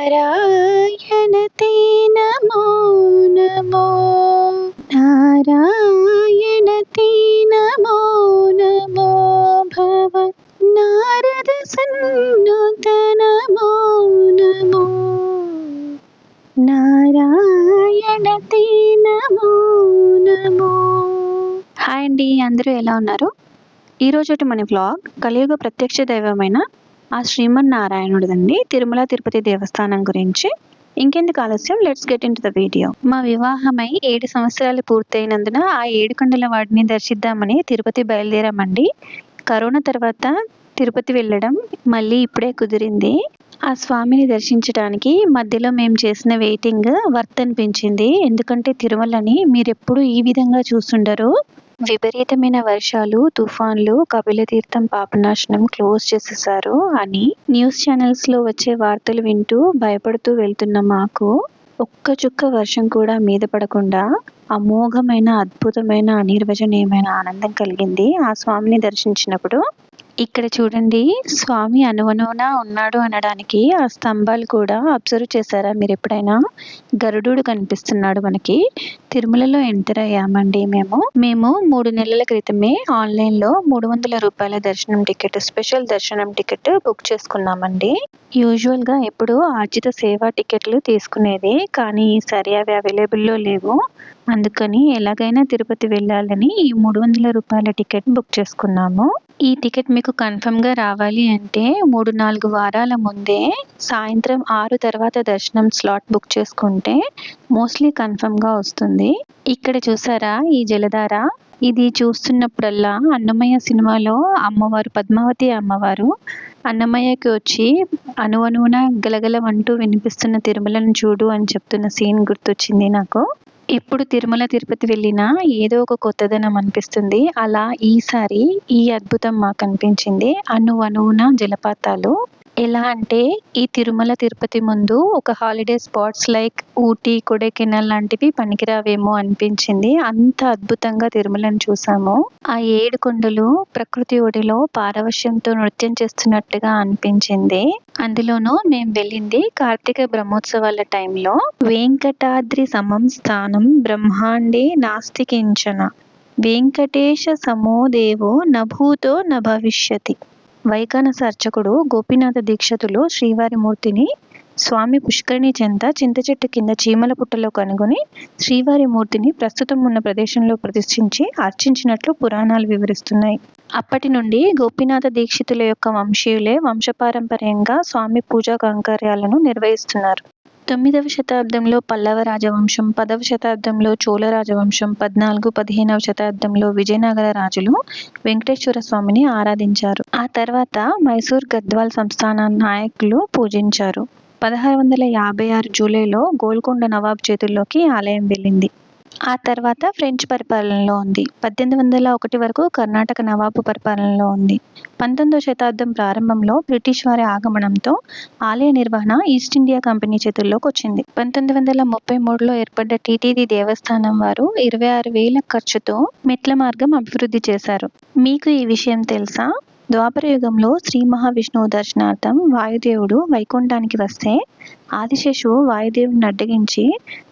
నారాయణతే నమో నమో నారాయణతే నమో నమో భవ నారద సన్నుత నమో నమో నారాయణతే నమో నమో. హాయ్ అండి, అందరూ ఎలా ఉన్నారు? ఈరోజు మన వ్లాగ్ కలియుగ ప్రత్యక్ష దైవమైన ఆ శ్రీమన్నారాయణుడిదండి, తిరుమల తిరుపతి దేవస్థానం గురించి. ఇంకెందుకు ఆలస్యం, let's get in to the video. మా వివాహమై 7 సంవత్సరాలు పూర్తయినందున ఆ 7 కొండల వాడిని దర్శిద్దామని తిరుపతి బయలుదేరామండి. కరోనా తర్వాత తిరుపతి వెళ్ళడం మళ్ళీ ఇప్పుడే కుదిరింది. ఆ స్వామిని దర్శించడానికి మధ్యలో మేము చేసిన వెయిటింగ్ వర్త్ అనిపించింది. ఎందుకంటే తిరుమలని మీరెప్పుడు ఈ విధంగా చూస్తుండరు. విపరీతమైన వర్షాలు, తుఫాన్లు, కపిలతీర్థం పాపనాశనం క్లోజ్ చేసేసారు అని న్యూస్ ఛానల్స్ లో వచ్చే వార్తలు వింటూ భయపడుతూ వెళ్తున్న మాకు ఒక్క చుక్క వర్షం కూడా మీద పడకుండా అమోఘమైన, అద్భుతమైన, అనిర్వచనీయమైన ఆనందం కలిగింది ఆ స్వామిని దర్శించినప్పుడు. ఇక్కడ చూడండి, స్వామి అనువనువున ఉన్నాడు అనడానికి ఆ స్తంభాలు కూడా అబ్జర్వ్ చేశారా మీరు ఎప్పుడైనా? గరుడు కనిపిస్తున్నాడు మనకి. తిరుమలలో ఎంటర్ అయ్యామండి మేము 3 నెలల క్రితమే ఆన్లైన్లో 300 రూపాయల దర్శనం టికెట్, స్పెషల్ దర్శనం టికెట్ బుక్ చేసుకున్నామండి. యూజువల్గా ఎప్పుడు ఆర్జిత సేవా టికెట్లు తీసుకునేది, కానీ ఈసారి అవి అవైలబుల్లో లేవు. అందుకని ఎలాగైనా తిరుపతి వెళ్ళాలని ఈ 300 రూపాయల టికెట్ బుక్ చేసుకున్నాము. ఈ టికెట్ మీకు కన్ఫర్మ్గా రావాలి అంటే 3-4 వారాల ముందే సాయంత్రం 6 తర్వాత దర్శనం స్లాట్ బుక్ చేసుకుంటే మోస్ట్లీ కన్ఫర్మ్గా వస్తుంది. ఇక్కడ చూసారా ఈ జలధార? ఇది చూస్తున్నప్పుడల్లా అన్నమయ్య సినిమాలో అమ్మవారు, పద్మావతి అమ్మవారు అన్నమయ్యకి వచ్చి అనువనువున గలగలమంటూ వినిపిస్తున్న తిరుమలను చూడు అని చెప్తున్న సీన్ గుర్తొచ్చింది నాకు. ఎప్పుడు తిరుమల తిరుపతి వెళ్ళినా ఏదో ఒక కొత్తదనం అనిపిస్తుంది. అలా ఈసారి ఈ అద్భుతం మాకు అనిపించింది. అనువనువున జలపాతాలు. ఎలా అంటే ఈ తిరుమల తిరుపతి ముందు ఒక holiday spots like Ooty, Kodaikanal లాంటివి పనికిరావేమో అనిపించింది. అంత అద్భుతంగా తిరుమలను చూసాము. ఆ 7 కొండలు ప్రకృతి ఒడిలో పారవశ్యంతో నృత్యం చేస్తున్నట్టుగా అనిపించింది. అందులోనూ మేము వెళ్ళింది కార్తీక బ్రహ్మోత్సవాల టైంలో. వెంకటాద్రి సమం స్థానం బ్రహ్మాండే నాస్తి కించన, వెంకటేశ సమో దేవో నభూతో నభవిష్యతి. వైకానస అర్చకుడు గోపీనాథ దీక్షితులు శ్రీవారి మూర్తిని స్వామి పుష్కరిణి చెంత చింత చెట్టు కింద చీమల పుట్టలో కనుగొని శ్రీవారి మూర్తిని ప్రస్తుతం ఉన్న ప్రదేశంలో ప్రతిష్ఠించి అర్చించినట్లు పురాణాలు వివరిస్తున్నాయి. అప్పటి నుండి గోపీనాథ దీక్షితుల యొక్క వంశీయులే వంశపారంపర్యంగా స్వామి పూజా కైంకర్యాలను నిర్వహిస్తున్నారు. 9వ శతాబ్దంలో పల్లవ రాజవంశం, 10వ శతాబ్దంలో చోళ రాజవంశం, 14-15వ శతాబ్దంలో విజయనగర రాజులు వెంకటేశ్వర స్వామిని ఆరాధించారు. ఆ తర్వాత మైసూర్ గద్వాల్ సంస్థాన నాయకులు పూజించారు. 1656 జూలైలో గోల్కొండ నవాబ్ చేతుల్లోకి ఆలయం వెళ్ళింది. ఆ తర్వాత ఫ్రెంచ్ పరిపాలనలో ఉంది. 1801 వరకు కర్ణాటక నవాబు పరిపాలనలో ఉంది. 19వ శతాబ్దం ప్రారంభంలో బ్రిటిష్ వారి ఆగమనంతో ఆలయ నిర్వహణ ఈస్ట్ ఇండియా కంపెనీ చేతుల్లోకి వచ్చింది. 1933లో ఏర్పడ్డ టీటీడీ దేవస్థానం వారు 26,000 ఖర్చుతో మెట్ల మార్గం అభివృద్ధి చేశారు. మీకు ఈ విషయం తెలుసా? ద్వాపర యుగంలో శ్రీ మహావిష్ణువు దర్శనార్థం వాయుదేవుడు వైకుంఠానికి వస్తే ఆదిశేషువు వాయుదేవుడిని అడ్డగించి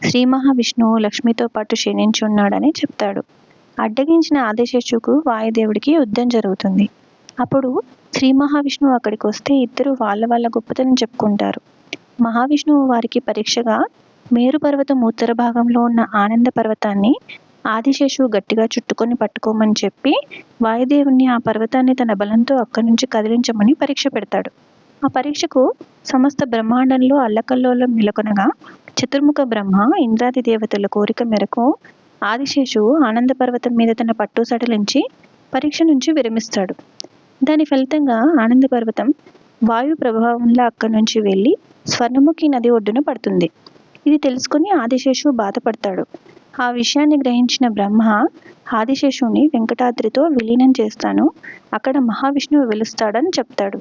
శ్రీ మహావిష్ణువు లక్ష్మితో పాటు శయనించున్నాడని చెప్తాడు. అడ్డగించిన ఆదిశేషువుకు వాయుదేవుడికి యుద్ధం జరుగుతుంది. అప్పుడు శ్రీ మహావిష్ణువు అక్కడికి వస్తే ఇద్దరు వాళ్ళ గొప్పతనం చెప్పుకుంటారు. మహావిష్ణువు వారికి పరీక్షగా మేరు పర్వతం ఉత్తర భాగంలో ఉన్న ఆనంద పర్వతాన్ని ఆదిశేషువు గట్టిగా చుట్టుకొని పట్టుకోమని చెప్పి వాయుదేవుని ఆ పర్వతాన్ని తన బలంతో అక్కడి నుంచి కదిలించమని పరీక్ష పెడతాడు. ఆ పరీక్షకు సమస్త బ్రహ్మాండంలో అల్లకల్లోలం నెలకొనగా చతుర్ముఖ బ్రహ్మ ఇంద్రాది దేవతల కోరిక మేరకు ఆదిశేషువు ఆనంద పర్వతం మీద తన పట్టు సడలించి పరీక్ష నుంచి విరమిస్తాడు. దాని ఫలితంగా ఆనంద పర్వతం వాయు ప్రభావంలో అక్కడి నుంచి వెళ్ళి స్వర్ణముఖి నది ఒడ్డున పడుతుంది. ఇది తెలుసుకుని ఆదిశేషువు బాధపడతాడు. ఆ విషయాన్ని గ్రహించిన బ్రహ్మ ఆదిశేషువుని వెంకటాద్రితో విలీనం చేస్తాను, అక్కడ మహావిష్ణువు వెలుస్తాడని చెప్తాడు.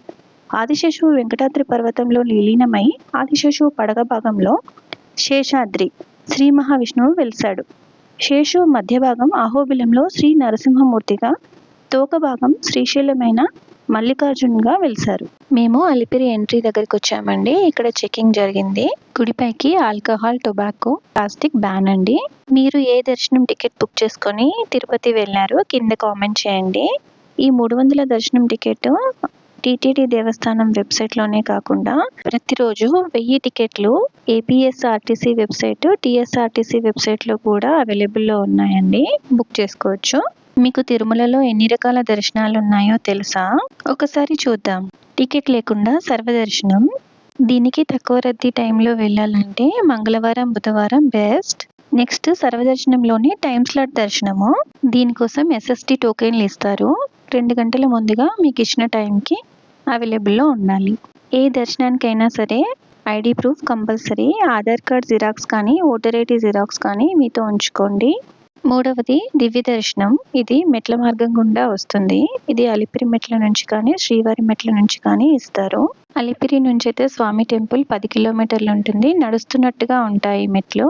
ఆదిశేషువు వెంకటాద్రి పర్వతంలో విలీనమై ఆదిశేషువు పడగ భాగంలో శేషాద్రి శ్రీ మహావిష్ణువు వెలిశాడు. శేషు మధ్య భాగం అహోబిలంలో శ్రీ నరసింహమూర్తిగా, తోక భాగం శ్రీశైలమైన మల్లికార్జున్గా వెలిశారు. మేము అలిపిరి ఎంట్రీ దగ్గరికి వచ్చామండి. ఇక్కడ చెకింగ్ జరిగింది. గుడిపైకి ఆల్కహాల్, టొబాకో, ప్లాస్టిక్ బ్యాన్ అండి. మీరు ఏ దర్శనం టికెట్ బుక్ చేసుకొని తిరుపతి వెళ్ళారో కింద కామెంట్ చేయండి. ఈ 300 దర్శనం టికెట్ టీటీడీ దేవస్థానం వెబ్సైట్లోనే కాకుండా ప్రతిరోజు 1000 టికెట్లు ఏపీఎస్ఆర్టీసీ వెబ్సైట్, టీఎస్ఆర్టీసీ వెబ్సైట్లో కూడా అవైలబుల్లో ఉన్నాయండి. బుక్ చేసుకోవచ్చు. మీకు తిరుమలలో ఎన్ని రకాల దర్శనాలు ఉన్నాయో తెలుసా? ఒకసారి చూద్దాం. టికెట్ లేకుండా సర్వదర్శనం. దీనికి తక్కువ రద్దీ టైంలో వెళ్ళాలంటే మంగళవారం, బుధవారం బెస్ట్. నెక్స్ట్ సర్వదర్శనంలోని టైం స్లాట్ దర్శనము. దీనికోసం ఎస్ఎస్టీ టోకెన్లు ఇస్తారు. 2 గంటల ముందుగా మీకు ఇచ్చిన టైంకి అవైలబుల్లో ఉండాలి. ఏ దర్శనానికైనా సరే ID proof compulsory. Aadhaar card xerox కానీ, ఓటర్ ఐడి జిరాక్స్ కానీ మీతో ఉంచుకోండి. మూడవది దివ్య దర్శనం. ఇది మెట్ల మార్గం గుండా వస్తుంది. ఇది అలిపిరి మెట్ల నుంచి కానీ, శ్రీవారి మెట్ల నుంచి కానీ ఇస్తారు. అలిపిరి నుంచి అయితే స్వామి టెంపుల్ 10 కిలోమీటర్లు ఉంటుంది. నడుస్తున్నట్టుగా ఉంటాయి మెట్లు.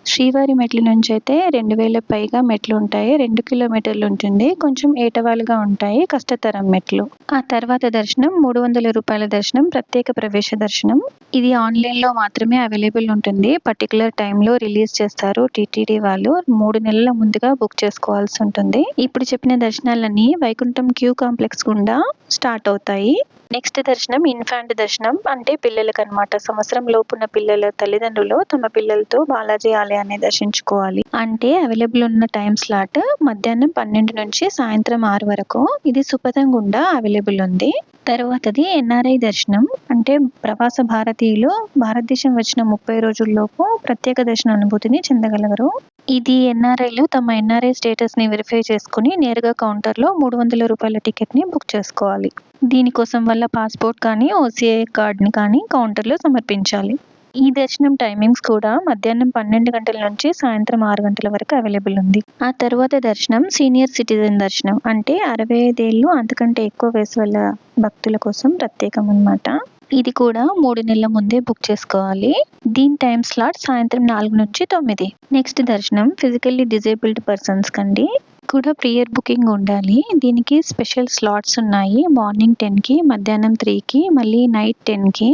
శ్రీవారి మెట్ల నుంచి అయితే 2000 పైగా మెట్లు ఉంటాయి. 2 కిలోమీటర్లు ఉంటుంది. కొంచెం ఏటవాలుగా ఉంటాయి, కష్టతరం మెట్లు. ఆ తర్వాత దర్శనం 300 రూపాయల దర్శనం, ప్రత్యేక ప్రవేశ దర్శనం. ఇది ఆన్లైన్లో మాత్రమే అవైలబుల్ ఉంటుంది. పర్టికులర్ టైంలో రిలీజ్ చేస్తారు టీటీడీ వాళ్ళు. 3 నెలల ముందుగా బుక్ చేసుకోవాల్సి ఉంటుంది. ఇప్పుడు చెప్పిన దర్శనాలన్నీ వైకుంఠం క్యూ కాంప్లెక్స్ గుండా స్టార్ట్ అవుతాయి. నెక్స్ట్ దర్శనం ఇన్ఫాంట్ దర్శనం, అంటే పిల్లలకు అనమాట. సంవత్సరం లోపున్న పిల్లల తల్లిదండ్రులు తమ పిల్లలతో బాలాజీ ఆలయాన్ని దర్శించుకోవాలి. అంటే అవైలబుల్ ఉన్న టైం స్లాట్ మధ్యాహ్నం 12 నుంచి సాయంత్రం 6 వరకు. ఇది సుపథం గుండా అవైలబుల్ ఉంది. తర్వాతది ఎన్ఆర్ఐ దర్శనం, అంటే ప్రవాస భారతీయులు భారతదేశం వచ్చిన 30 రోజుల్లోపు ప్రత్యేక దర్శన అనుభూతిని చెందగలరు. ఇది ఎన్ఆర్ఐలు తమ ఎన్ఆర్ఐ స్టేటస్ని వెరిఫై చేసుకుని నేరుగా కౌంటర్లో 300 రూపాయల టికెట్ని బుక్ చేసుకోవాలి. దీనికోసం వల్ల పాస్పోర్ట్ కానీ, ఓసీఐ కార్డ్ని కానీ కౌంటర్లో సమర్పించాలి. ఈ దర్శనం టైమింగ్స్ కూడా మధ్యాహ్నం 12 గంటల నుంచి సాయంత్రం 6 గంటల వరకు అవైలబుల్ ఉంది. ఆ తర్వాత దర్శనం సీనియర్ సిటిజన్ దర్శనం, అంటే 65 ఏళ్ళు అంతకంటే ఎక్కువ వయసు వల్ల భక్తుల కోసం ప్రత్యేకం అన్నమాట. ఇది కూడా 3 నెలల ముందే బుక్ చేసుకోవాలి. దీని టైం స్లాట్ సాయంత్రం 4 నుంచి 9. నెక్స్ట్ దర్శనం ఫిజికల్లీ డిజేబుల్డ్ పర్సన్స్ కండి. కూడా ప్రియర్ బుకింగ్ ఉండాలి. దీనికి స్పెషల్ స్లాట్స్ ఉన్నాయి. మార్నింగ్ 10కి, మధ్యాహ్నం 3కి, మళ్ళీ నైట్ 10కి.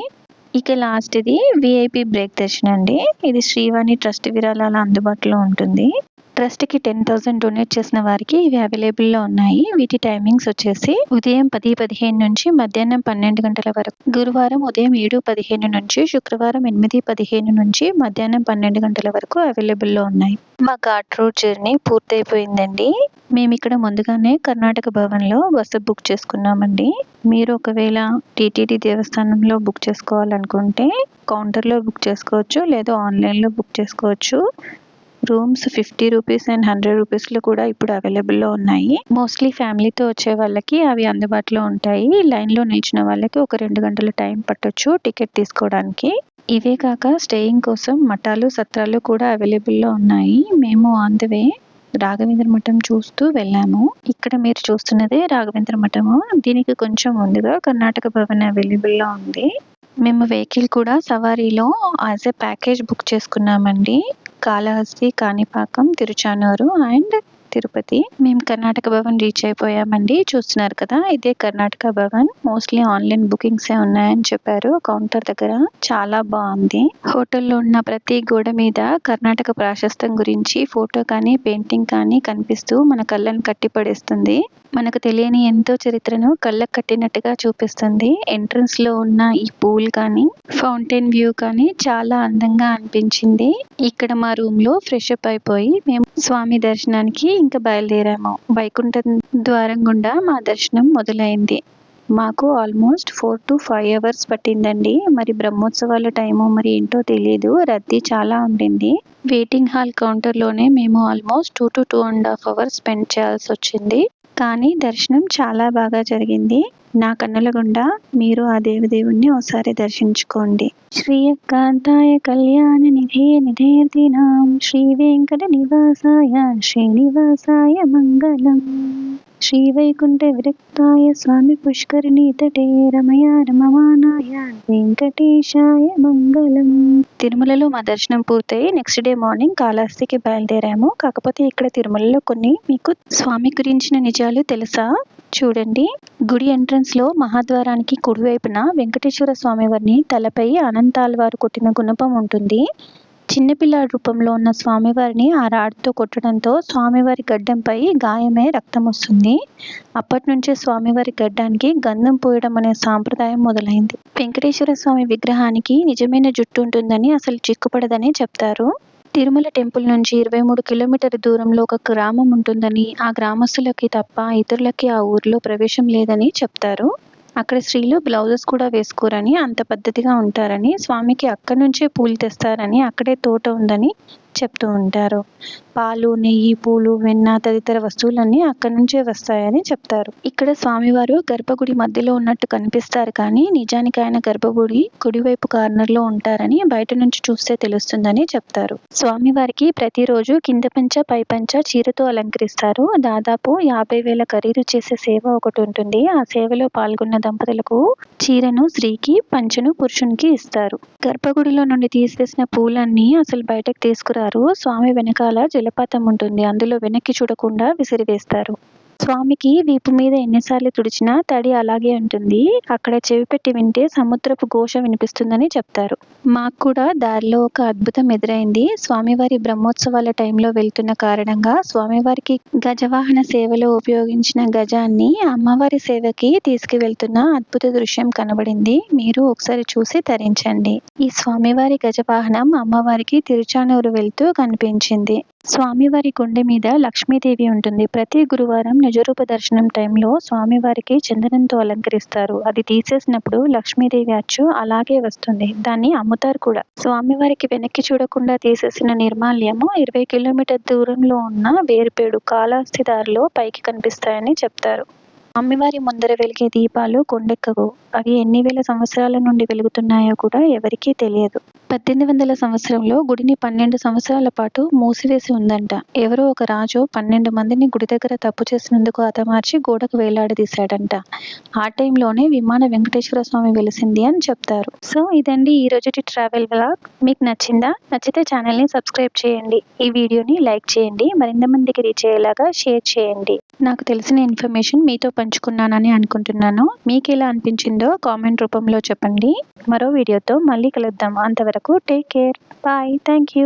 ఇక లాస్ట్ ఇది విఐపి బ్రేక్ దర్శనం అండి. ఇది శ్రీవాణి ట్రస్ట్ విరాళాల అందుబాటులో ఉంటుంది. ట్రస్ట్కి 10,000 డొనేట్ చేసిన వారికి ఇవి అవైలబుల్లో ఉన్నాయి. వీటి టైమింగ్స్ వచ్చేసి ఉదయం 10:15 నుంచి మధ్యాహ్నం 12 గంటల వరకు, గురువారం ఉదయం 7:15 నుంచి శుక్రవారం 8:15 నుంచి మధ్యాహ్నం 12 గంటల వరకు అవైలబుల్లో ఉన్నాయి. మా ఘాట్ రోడ్ జర్నీ పూర్తయిపోయిందండి. మేము ఇక్కడ ముందుగానే కర్ణాటక భవన్లో బస్సు బుక్ చేసుకున్నామండి. మీరు ఒకవేళ టీటీడీ దేవస్థానంలో బుక్ చేసుకోవాలనుకుంటే కౌంటర్లో బుక్ చేసుకోవచ్చు, లేదా ఆన్లైన్లో బుక్ చేసుకోవచ్చు. రూమ్స్ 50 రూపీస్ అండ్ 100 రూపీస్లో కూడా ఇప్పుడు అవైలబుల్లో ఉన్నాయి. మోస్ట్లీ ఫ్యామిలీతో వచ్చే వాళ్ళకి అవి అందుబాటులో ఉంటాయి. లైన్లో నిల్చిన వాళ్ళకి ఒక 2 గంటల టైం పట్టొచ్చు టికెట్ తీసుకోవడానికి. ఇవే కాక స్టేయింగ్ కోసం మఠాలు, సత్రాలు కూడా అవైలబుల్లో ఉన్నాయి. మేము ఆన్ ద వే రాఘవేంద్ర మఠం చూస్తూ వెళ్ళాము. ఇక్కడ మీరు చూస్తున్నదే రాఘవేంద్ర మఠము. దీనికి కొంచెం ముందుగా కర్ణాటక భవన్ అవైలబుల్లో ఉంది. మేము వెహికల్ కూడా సవారీలో యాజ్ ఎ ప్యాకేజ్ బుక్ చేసుకున్నామండి. కాళహస్తి, కాణిపాకం, తిరుచానూరు అండ్ తిరుపతి. మేము కర్ణాటక భవన్ రీచ్ అయిపోయామండి. చూస్తున్నారు కదా, ఇదే కర్ణాటక భవన్. మోస్ట్లీ ఆన్లైన్ బుకింగ్సే ఉన్నాయని చెప్పారు కౌంటర్ దగ్గర. చాలా బాగుంది. హోటల్లో ఉన్న ప్రతి గోడ మీద కర్ణాటక ప్రాశస్త్యం గురించి ఫోటో కానీ, పెయింటింగ్ కానీ కనిపిస్తూ మన కళ్ళను కట్టిపడేస్తుంది. మనకు తెలియని ఎంతో చరిత్రను కళ్ళకు కట్టినట్టుగా చూపిస్తుంది. ఎంట్రన్స్ లో ఉన్న ఈ పూల్ కానీ, ఫౌంటైన్ వ్యూ కానీ చాలా అందంగా అనిపించింది. ఇక్కడ మా రూమ్ లో ఫ్రెష్ అప్ అయిపోయి మేము స్వామి దర్శనానికి ఇంకా బయలుదేరాము. వైకుంఠం ద్వారం గుండా మా దర్శనం మొదలైంది. మాకు ఆల్మోస్ట్ 4 to 5 అవర్స్ పట్టిందండి. మరి బ్రహ్మోత్సవాల టైము మరి ఏంటో తెలియదు. రద్దీ చాలా ఉండింది. వెయిటింగ్ హాల్ కౌంటర్లోనే మేము ఆల్మోస్ట్ 2 to 2.5 అవర్స్ స్పెండ్ చేయాల్సి వచ్చింది. కానీ దర్శనం చాలా బాగా జరిగింది. నా కన్నుల గుండా మీరు ఆ దేవదేవుణ్ణి ఒకసారి దర్శించుకోండి. శ్రీయకాంతాయ కళ్యాణ నిధే నిధేర్దినాం శ్రీ వెంకట నివాసాయ శ్రీనివాసాయ మంగళం. శ్రీ వైకుంఠ విరక్తాయ స్వామి పుష్కరిణీ తటే రమయ రమమానాయ వెంకటేశాయ మంగళం. తిరుమలలో మా దర్శనం పూర్తయి నెక్స్ట్ డే మార్నింగ్ కాళహస్తికి బయలుదేరాము. కాకపోతే ఇక్కడ తిరుమలలో కొన్ని మీకు స్వామి గురించిన నిజాలు తెలుసా? చూడండి. గుడి ఎంట్రన్స్లో మహాద్వారానికి కుడివైపున వెంకటేశ్వర స్వామివారిని తలపై అనంతాళ్వారు కొట్టిన గుణపం ఉంటుంది. చిన్నపిల్లాడి రూపంలో ఉన్న స్వామివారిని ఆ రాడ్తో కొట్టడంతో స్వామివారి గడ్డంపై గాయమై రక్తం వస్తుంది. అప్పటి నుంచే స్వామివారి గడ్డానికి గంధం పోయడం అనే సాంప్రదాయం మొదలైంది. వెంకటేశ్వర స్వామి విగ్రహానికి నిజమైన జుట్టు ఉంటుందని, అసలు చిక్కుపడదని చెప్తారు. తిరుమల టెంపుల్ నుంచి 23 కిలోమీటర్ల దూరంలో ఒక గ్రామం ఉంటుందని, ఆ గ్రామస్తులకి తప్ప ఇతరులకి ఆ ఊరిలో ప్రవేశం లేదని చెప్తారు. అక్కడ స్త్రీలు బ్లౌజెస్ కూడా వేసుకోరని, అంత పద్ధతిగా ఉంటారని, స్వామికి అక్కడి నుంచే పూలు తెస్తారని, అక్కడే తోట ఉందని చెప్తూ ఉంటారు. పాలు, నెయ్యి, పూలు, వెన్న తదితర వస్తువులన్నీ అక్కడి నుంచే వస్తాయని చెప్తారు. ఇక్కడ స్వామివారు గర్భగుడి మధ్యలో ఉన్నట్టు కనిపిస్తారు, కానీ నిజానికి ఆయన గర్భగుడి కుడివైపు కార్నర్లో ఉంటారని బయట నుంచి చూస్తే తెలుస్తుందని చెప్తారు. స్వామివారికి ప్రతిరోజు కింద పంచ పై పంచ చీరతో అలంకరిస్తారు. దాదాపు 50,000 ఖరీదు చేసే సేవ ఒకటి ఉంటుంది. ఆ సేవలో పాల్గొన్న దంపతులకు చీరను స్త్రీకి, పంచను పురుషునికి ఇస్తారు. గర్భగుడిలో నుండి తీసేసిన పూలన్నీ అసలు బయటకు తీసుకురారు. స్వామి వెనకాల జలపాతం ఉంటుంది. అందులో వెనక్కి చూడకుండా విసిరివేస్తారు. స్వామికి వీపు మీద ఎన్నిసార్లు తుడిచినా తడి అలాగే ఉంటుంది. అక్కడ చెవి పెట్టి వింటే సముద్రపు ఘోష వినిపిస్తుందని చెప్తారు. మాకు కూడా దారిలో ఒక అద్భుతం ఎదురైంది. స్వామివారి బ్రహ్మోత్సవాల టైంలో వెళ్తున్న కారణంగా స్వామివారికి గజవాహన సేవలో ఉపయోగించిన గజాన్ని అమ్మవారి సేవకి తీసుకువెళ్తున్న అద్భుత దృశ్యం కనబడింది. మీరు ఒకసారి చూసి తరించండి. ఈ స్వామివారి గజవాహనం అమ్మవారికి తిరుచానూరు వెళ్తూ కనిపించింది. స్వామివారి గుండె మీద లక్ష్మీదేవి ఉంటుంది. ప్రతి గురువారం నిజరూప దర్శనం టైంలో స్వామివారికి చందనంతో అలంకరిస్తారు. అది తీసేసినప్పుడు లక్ష్మీదేవి అచ్చు అలాగే వస్తుంది. దాన్ని అమ్ముతారు కూడా. స్వామివారికి వెనక్కి చూడకుండా తీసేసిన నిర్మాల్యము 20 కిలోమీటర్ దూరంలో ఉన్న వేరుపేడు కాళహస్తి దారిలో పైకి కనిపిస్తాయని చెప్తారు. స్వామివారి ముందర వెలిగే దీపాలు కొండెక్కవు. అవి ఎన్ని వేల సంవత్సరాల నుండి వెలుగుతున్నాయో కూడా ఎవరికీ తెలియదు. 1800 సంవత్సరంలో గుడిని 12 సంవత్సరాల పాటు మూసివేసి ఉందంట. ఎవరో ఒక రాజు 12 మందిని గుడి దగ్గర తప్పు చేసినందుకు హతమార్చి గోడకు వేలాడదీశాడంట. ఆ టైంలోనే విమాన వెంకటేశ్వర స్వామి వెలిసింది అని చెప్తారు. సో ఇదండి ఈ రోజుటి ట్రావెల్ వ్లాగ్. మీకు నచ్చిందా? నచ్చితే ఛానల్ని సబ్స్క్రైబ్ చేయండి. ఈ వీడియోని లైక్ చేయండి. మరింత మందికి రీచ్ అయ్యేలాగా షేర్ చేయండి. నాకు తెలిసిన ఇన్ఫర్మేషన్ మీతో పంచుకున్నానని అనుకుంటున్నాను. మీకు ఎలా అనిపించిందో కామెంట్ రూపంలో చెప్పండి. మరో వీడియోతో మళ్ళీ కలుద్దాం. అంతవరకు take care. Bye. Thank you.